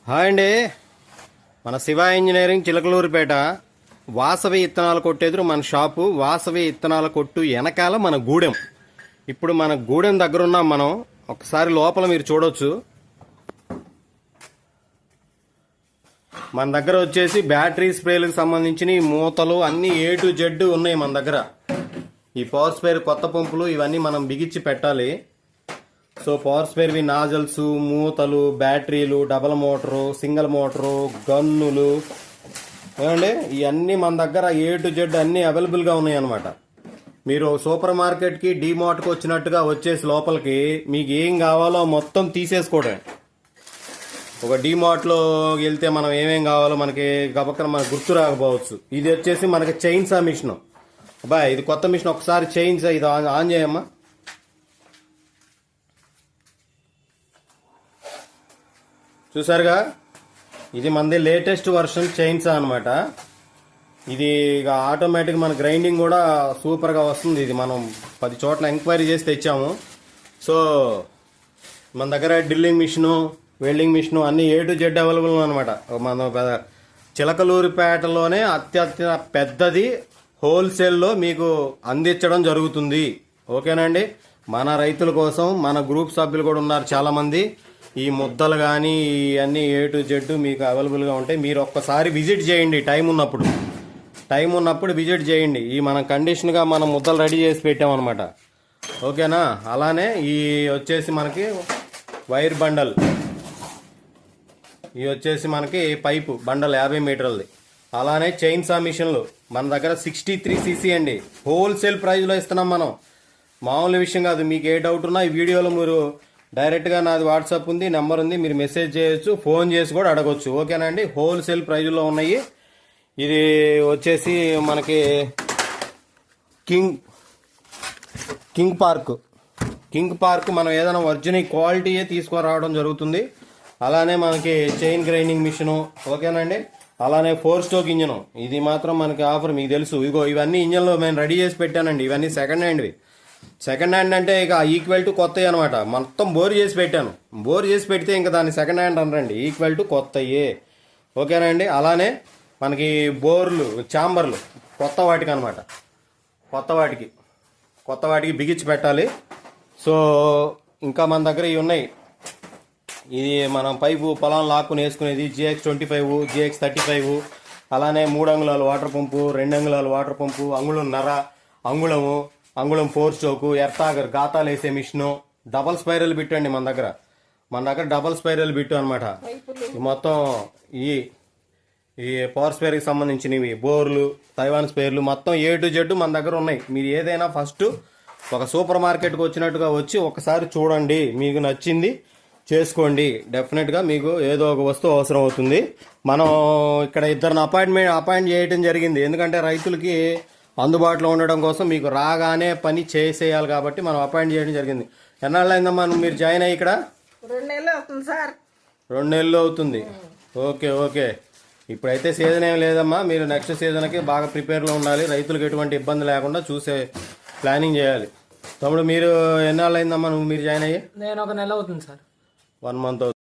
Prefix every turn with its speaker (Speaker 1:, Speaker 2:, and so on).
Speaker 1: Hi అండి. మన Shiva engineering Chilakaluripet Vasavi ఇత్తనాల కొట్టు ఎదురు మన షాపు. వాసవి ఇత్తనాల కొట్టు వెనకాల మన గూడెం. ఇప్పుడు మన గూడెం దగ్గర ఉన్నాం మనం. ఒకసారి లోపల మీరు చూడొచ్చు. మన దగ్గర వచ్చేసి బ్యాటరీ స్ప్రేలకు సంబంధించిన మూతలు అన్ని A to Z ఉన్నాయి మన దగ్గర. ఈ పవర్ స్ప్రే కొత్త పంపులు ఇవన్నీ మనం బిగించి పెట్టాలి. సో పవర్ స్పేర్వి నాజల్స్, మూతలు, బ్యాటరీలు, డబల్ మోటరు, సింగిల్ మోటరు, గన్నులు ఏమండి ఇవన్నీ మన దగ్గర A to Z అన్నీ అవైలబుల్గా ఉన్నాయి అన్నమాట. మీరు సూపర్ మార్కెట్కి డీమార్ట్కి వచ్చినట్టుగా వచ్చేసి లోపలికి మీకు ఏం కావాలో మొత్తం తీసేసుకోవడమే. ఒక డీమార్ట్లో వెళ్తే మనం ఏమేం కావాలో మనకి గబక్కన మనకు గుర్తు రాకపోవచ్చు. ఇది వచ్చేసి మనకి చైన్సా మిషన్. అబ్బాయి ఇది కొత్త మిషన్. ఒకసారి చైన్సా ఇది ఆన్ చేయమ్మా. చూసారుగా, ఇది మనది లేటెస్ట్ వర్షన్ చైన్సా అనమాట. ఇది ఇక ఆటోమేటిక్ మన గ్రైండింగ్ కూడా సూపర్గా వస్తుంది. ఇది మనం 10 చోట్ల ఎంక్వైరీ చేసి తెచ్చాము. సో మన దగ్గర డ్రిల్లింగ్ మిషను, వెల్డింగ్ మిషను అన్ని A to Z అవైలబుల్ అనమాట. మన చిలకలూరిపేటలోనే అత్యంత పెద్దది హోల్సేల్లో మీకు అందించడం జరుగుతుంది. ఓకేనండి. మన రైతుల కోసం మన గ్రూప్ సభ్యులు కూడా ఉన్నారు చాలామంది. ఈ ముద్దలు కానీ ఇవన్నీ A to Z మీకు అవైలబుల్గా ఉంటాయి. మీరు ఒక్కసారి విజిట్ చేయండి. టైం ఉన్నప్పుడు విజిట్ చేయండి. ఈ మన కండిషన్గా మనం ముద్దలు రెడీ చేసి పెట్టామన్నమాట. ఓకేనా. అలానే ఈ వచ్చేసి మనకి వైర్ బండల్, ఇవి వచ్చేసి మనకి పైపు బండల్ 50 మీటర్లది. అలానే చైన్సా మిషన్లు మన దగ్గర 63cc అండి. హోల్సేల్ ప్రైజ్లో ఇస్తున్నాం మనం. మామూలు విషయం కాదు. మీకు ఏ డౌట్ ఉన్నా ఈ వీడియోలో మీరు డైరెక్ట్గా నాది వాట్సాప్ ఉంది, నెంబర్ ఉంది, మీరు మెసేజ్ చేయొచ్చు, ఫోన్ చేసి కూడా అడగొచ్చు. ఓకేనా అండి. హోల్సేల్ ప్రైజ్లో ఉన్నాయి. ఇది వచ్చేసి మనకి కింగ్ పార్క్ మనం ఏదైనా ఒరిజినల్ క్వాలిటీయే తీసుకురావడం జరుగుతుంది. అలానే మనకి చైన్ గ్రైండింగ్ మిషను. ఓకేనండి. అలానే 4 స్ట్రోక్ ఇంజను. ఇది మాత్రం మనకి ఆఫర్ మీకు తెలుసు. ఇగో ఇవన్నీ ఇంజన్లో నేను రెడీ చేసి పెట్టానండి. ఇవన్నీ సెకండ్ హ్యాండ్వి. సెకండ్ హ్యాండ్ అంటే ఇక ఈక్వల్ టు కొత్తవి అనమాట. మొత్తం బోర్ చేసి పెట్టాను. బోర్ చేసి పెడితే ఇంకా దాన్ని సెకండ్ హ్యాండ్ అనరండి, ఈక్వల్ టు కొత్తయే. ఓకేనండి. అలానే మనకి బోర్లు, ఛాంబర్లు కొత్త వాటికి అనమాట. కొత్త వాటికి బిగించి పెట్టాలి. సో ఇంకా మన దగ్గర ఇవి ఉన్నాయి. ఇది మనం పైపు పొలం లాక్కుని వేసుకునేది GX25, GX35. అలానే 3 అంగుళాల వాటర్ పంపు, 2 అంగుళాల వాటర్ పంపు, అంగుళంన్నర, అంగుళం 4 స్ట్రోకు, ఎర్తాగర్ గాతాలు వేసే మిషను, డబల్ స్పైరల్ బిట్టు అండి మన దగ్గర డబల్ స్పైరల్ బిట్టు అనమాట. మొత్తం ఈ పవర్ స్పేర్కి సంబంధించినవి, బోర్లు, తైవాన్ స్పేర్లు మొత్తం A to Z మన దగ్గర ఉన్నాయి. మీరు ఏదైనా ఫస్ట్ ఒక సూపర్ మార్కెట్కి వచ్చినట్టుగా వచ్చి ఒకసారి చూడండి. మీకు నచ్చింది చేసుకోండి. డెఫినెట్గా మీకు ఏదో ఒక వస్తువు అవసరం అవుతుంది. మనం ఇక్కడ 2 అపాయింట్ చేయడం జరిగింది. ఎందుకంటే రైతులకి అందుబాటులో ఉండడం కోసం మీకు రాగానే పని చేసేయాలి కాబట్టి మనం అపాయింట్ చేయడం జరిగింది. ఎన్నాళ్ళు అయిందమ్మా మీరు జాయిన్ అయ్యి ఇక్కడ?
Speaker 2: 2 నెలలు అవుతుంది సార్.
Speaker 1: 2 నెలలు అవుతుంది. ఓకే. ఇప్పుడైతే సీజన్ ఏం లేదమ్మా. మీరు నెక్స్ట్ సీజన్కి బాగా ప్రిపేర్లో ఉండాలి. రైతులకు ఎటువంటి ఇబ్బంది లేకుండా చూసే ప్లానింగ్ చేయాలి. తమ్ముడు మీరు ఎన్నాళ్ళు అయిందమ్మా మీరు జాయిన్ అయ్యి?
Speaker 2: నేను 1 నెల అవుతుంది సార్.
Speaker 1: 1 మంత్ అవుతుంది.